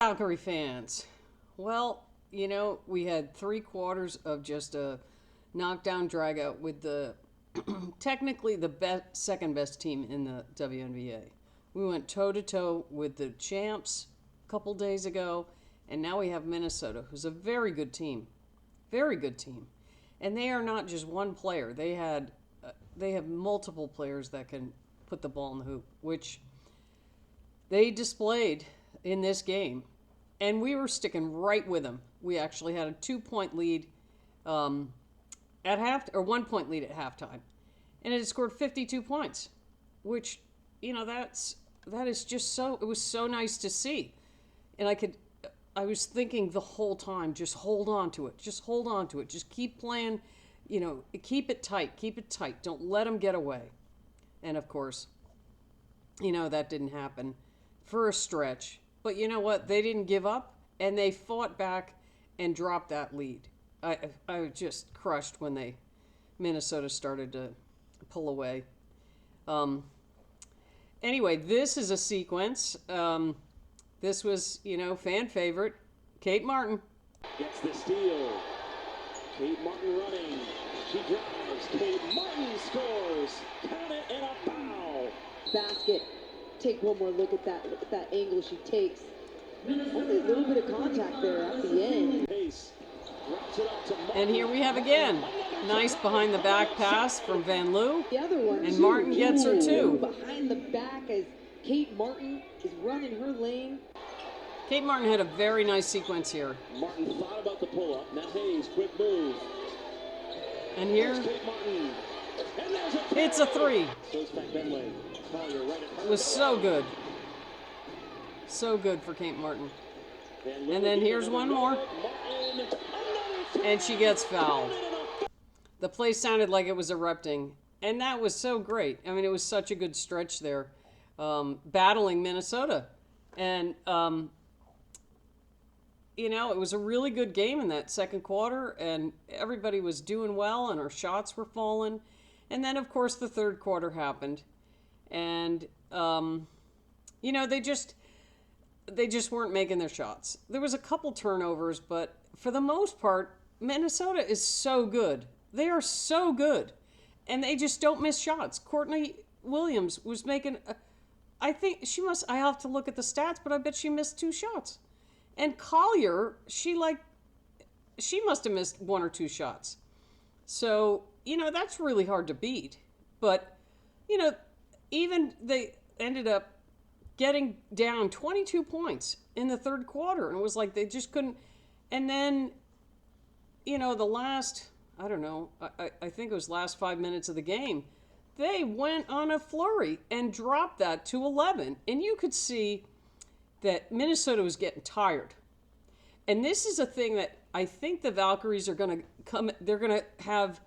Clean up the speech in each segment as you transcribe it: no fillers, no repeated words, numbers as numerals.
Valkyrie fans, well, we had 3 quarters of just a knockdown dragout with the technically the second best team in the WNBA. We went toe to toe with the champs a couple days ago, and now we have Minnesota, who's a very good team, and they are not just one player. They have multiple players that can put the ball in the hoop, which they displayed in this game, and we were sticking right with them. We actually had a 2-point lead at 1-point lead at halftime, and it had scored 52 points, which that is just so. It was so nice to see, and I was thinking the whole time, just hold on to it, just keep playing, keep it tight, don't let them get away, and of course, that didn't happen for a stretch. But you know what? They didn't give up, and they fought back and dropped that lead. I was just crushed when Minnesota started to pull away. Anyway, this is a sequence. This was, fan favorite, Kate Martin. Gets the steal. Kate Martin running. She drives. Kate Martin scores. Count it and a foul. Basket. Take one more look at that. Look at that angle she takes. Only a little bit of contact there at the end. And here we have again. Nice behind the back pass from Van Loo. The other one. And Martin gets her too. Behind the back as Kate Martin is running her lane. Kate Martin had a very nice sequence here. Martin thought about the pull-up. Now Hayes, quick move. And here, it's a three. It was so good. So good for Kate Martin. And then here's one more. And she gets fouled. The place sounded like it was erupting. And that was so great. I mean, it was such a good stretch there, battling Minnesota. And, it was a really good game in that second quarter. And everybody was doing well, and our shots were falling. And then, of course, the third quarter happened. And, they just weren't making their shots. There was a couple turnovers, but for the most part, Minnesota is so good. They are so good. And they just don't miss shots. Courtney Williams was making, I have to look at the stats, but I bet she missed 2 shots. And Collier, she must have missed 1 or 2 shots. So, that's really hard to beat. But, even they ended up getting down 22 points in the third quarter. And it was like they just couldn't. And then, the last, I think it was last 5 minutes of the game, they went on a flurry and dropped that to 11. And you could see that Minnesota was getting tired. And this is a thing that I think the Valkyries are going to they're going to have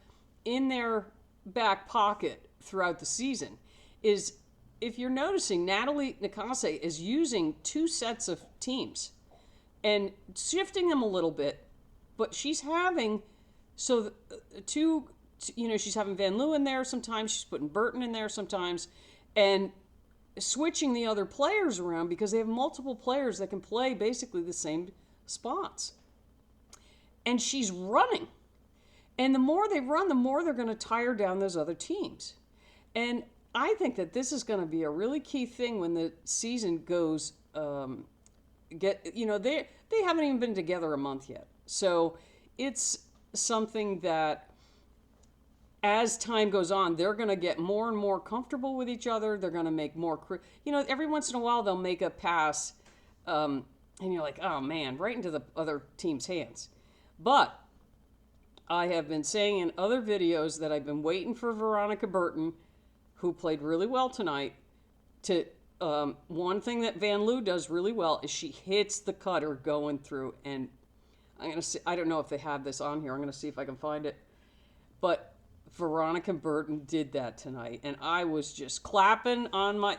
in their back pocket throughout the season, is if you're noticing, Natalie Nakase is using 2 sets of teams and shifting them a little bit, but she's having, she's having Van Loo in there sometimes, she's putting Burton in there sometimes, and switching the other players around because they have multiple players that can play basically the same spots. And she's running. And the more they run, the more they're going to tire down those other teams. And I think that this is going to be a really key thing when the season goes, they haven't even been together a month yet. So it's something that as time goes on, they're going to get more and more comfortable with each other. They're going to make more, every once in a while they'll make a pass, and you're like, oh man, right into the other team's hands. But I have been saying in other videos that I've been waiting for Veronica Burton, who played really well tonight, to one thing that Van Loo does really well is she hits the cutter going through. And I'm going to see, I don't know if they have this on here. I'm going to see if I can find it. But Veronica Burton did that tonight. And I was just clapping on my,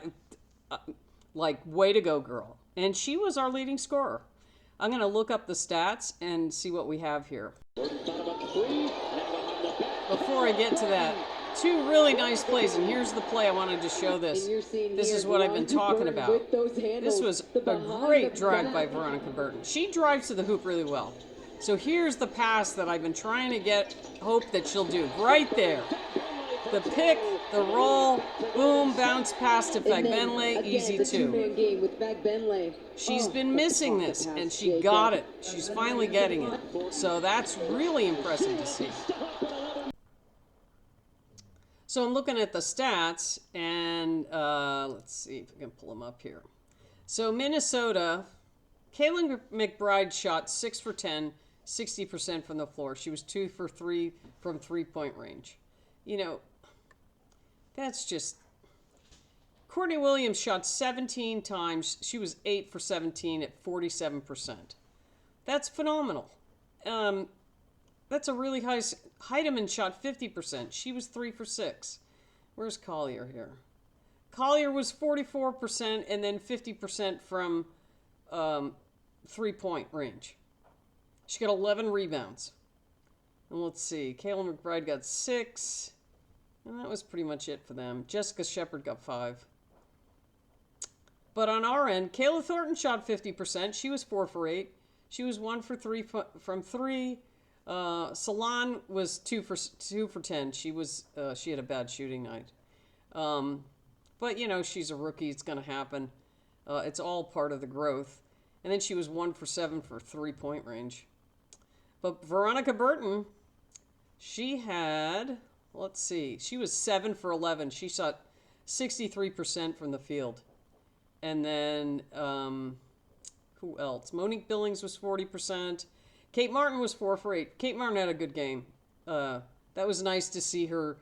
way to go, girl. And she was our leading scorer. I'm going to look up the stats and see what we have here. Before I get to that, Two really nice plays, and here's the play I wanted to show this. And you're seeing This here is what I've been talking Burton about. with those handles, This was the a behind great the drive back. by Veronica Burton. She drives to the hoop really well. So here's the pass that I've been trying to hope that she'll do. Right there. The pick, the roll, boom, bounce pass to And then, Fagbenle, again, easy the two. two-man game with Fagbenle. She's Oh, been that's a missing pocket this, pass, and she Jacob. got it. She's finally getting it. So that's really impressive to see. So I'm looking at the stats, and let's see if I can pull them up here. So Minnesota, Kaylin McBride shot 6 for 10, 60% from the floor. She was 2 for 3 from three-point range. You know, that's just... Courtney Williams shot 17 times. She was 8 for 17 at 47%. That's phenomenal. That's a really high... Heidemann shot 50%. She was 3 for 6. Where's Collier here? Collier was 44% and then 50% from three-point range. She got 11 rebounds. And let's see. Kaylin McBride got 6. And that was pretty much it for them. Jessica Shepard got 5. But on our end, Kayla Thornton shot 50%. She was 4 for 8. She was 1 for 3 from 3. Salon was 2 for 10. She had a bad shooting night. But you know, she's a rookie. It's going to happen. It's all part of the growth. And then she was 1 for 7 for three-point range. But Veronica Burton, she had, let's see, she was 7 for 11. She shot 63% from the field. And then, who else? Monique Billings was 40%. Kate Martin was 4 for 8. Kate Martin had a good game. That was nice to see her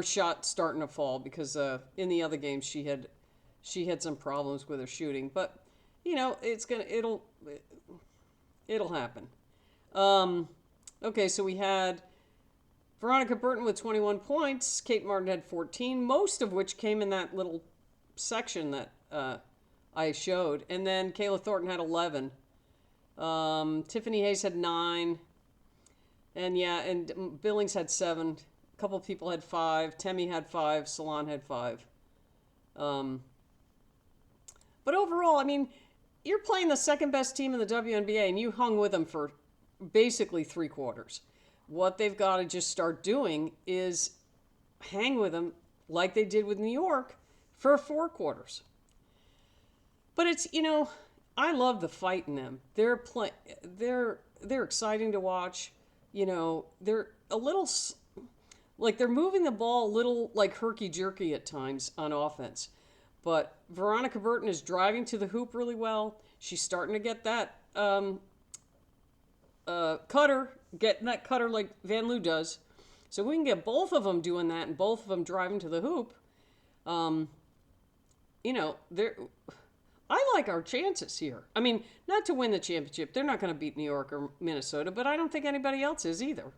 shot starting to fall because in the other games she had some problems with her shooting. But you know, it'll happen. Okay, so we had Veronica Burton with 21 points. Kate Martin had 14, most of which came in that little section that I showed. And then Kayla Thornton had 11. Tiffany Hayes had 9. And Billings had 7. A couple of people had 5. Temi had 5. Salon had 5. But overall, I mean, you're playing the second best team in the WNBA, and you hung with them for basically 3 quarters. What they've got to just start doing is hang with them like they did with New York for 4 quarters. But it's, you know, I love the fight in them. They're exciting to watch. You know, they're a little, like they're moving the ball a little like herky-jerky at times on offense. But Veronica Burton is driving to the hoop really well. She's starting to get that getting that cutter like Van Loo does. So we can get both of them doing that and both of them driving to the hoop. You know, I like our chances here. I mean, not to win the championship. They're not going to beat New York or Minnesota, but I don't think anybody else is either.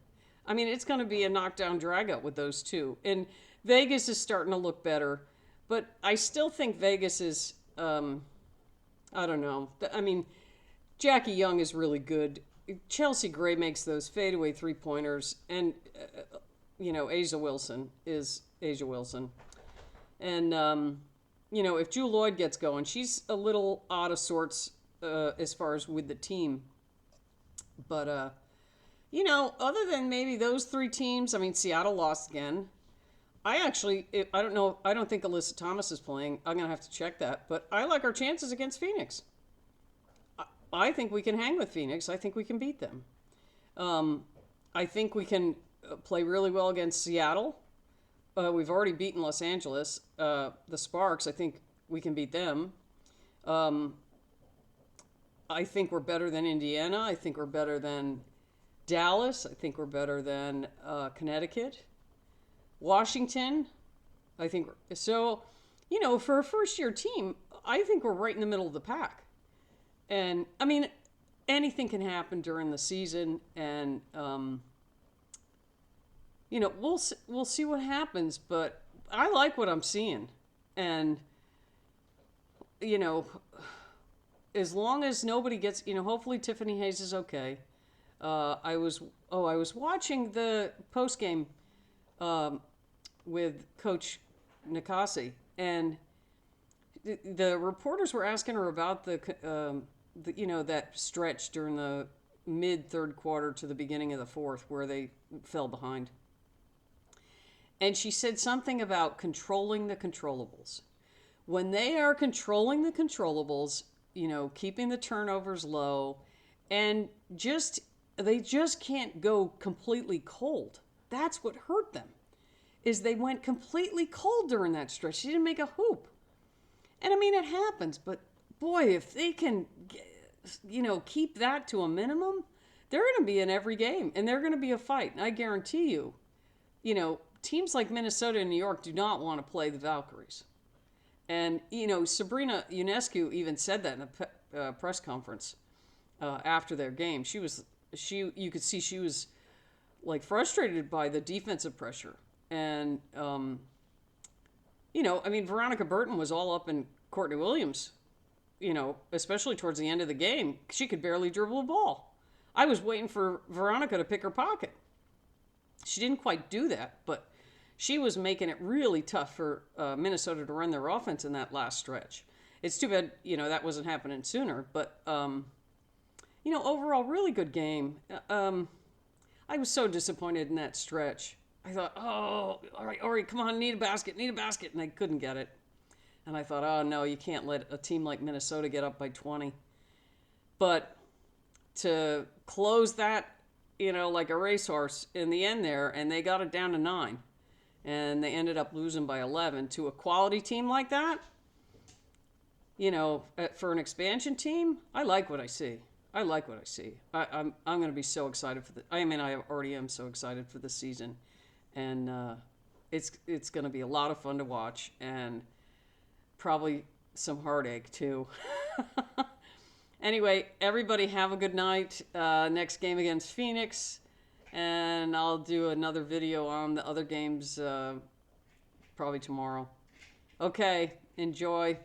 I mean, it's going to be a knockdown drag-out with those two. And Vegas is starting to look better, but I still think Vegas is, I don't know. I mean, Jackie Young is really good. Chelsea Gray makes those fadeaway three-pointers. And, you know, Asia Wilson is Asia Wilson. And, you know, if Jewel Lloyd gets going, she's a little out of sorts as far as with the team. But, you know, other than maybe those 3 teams, I mean, Seattle lost again. I don't know. I don't think Alyssa Thomas is playing. I'm going to have to check that. But I like our chances against Phoenix. I think we can hang with Phoenix. I think we can beat them. I think we can play really well against Seattle. We've already beaten Los Angeles. The Sparks, I think we can beat them. I think we're better than Indiana. I think we're better than Dallas. I think we're better than Connecticut. Washington, I think. So, you know, for a first-year team, I think we're right in the middle of the pack. And, I mean, anything can happen during the season. And, you know, we'll see what happens. But I like what I'm seeing. And, you know, as long as nobody gets, you know, hopefully Tiffany Hayes is okay. I was watching the postgame with Coach Nikasi, and the reporters were asking her about that stretch during the mid third quarter to the beginning of the fourth where they fell behind. And she said something about controlling the controllables. When they are controlling the controllables, keeping the turnovers low, and they just can't go completely cold. That's what hurt them, is they went completely cold during that stretch. She didn't make a hoop. And I mean, it happens, but boy, if they can, keep that to a minimum, they're going to be in every game, and they're going to be a fight. And I guarantee you, teams like Minnesota and New York do not want to play the Valkyries. And, Sabrina Ionescu even said that in a press conference after their game. You could see she was like frustrated by the defensive pressure. And, Veronica Burton was all up in Courtney Williams, especially towards the end of the game. She could barely dribble a ball. I was waiting for Veronica to pick her pocket. She didn't quite do that, but she was making it really tough for Minnesota to run their offense in that last stretch. It's too bad, that wasn't happening sooner. But, overall, really good game. I was so disappointed in that stretch. I thought, oh, all right, come on, need a basket. And I couldn't get it. And I thought, oh, no, you can't let a team like Minnesota get up by 20. But to close that, like a racehorse in the end there, and they got it down to 9. And they ended up losing by 11 to a quality team like that. For an expansion team, I like what I see. I'm going to be so excited for I already am so excited for this season. And it's going to be a lot of fun to watch, and probably some heartache too. Anyway, everybody have a good night. Next game against Phoenix. And I'll do another video on the other games probably tomorrow. Okay, enjoy.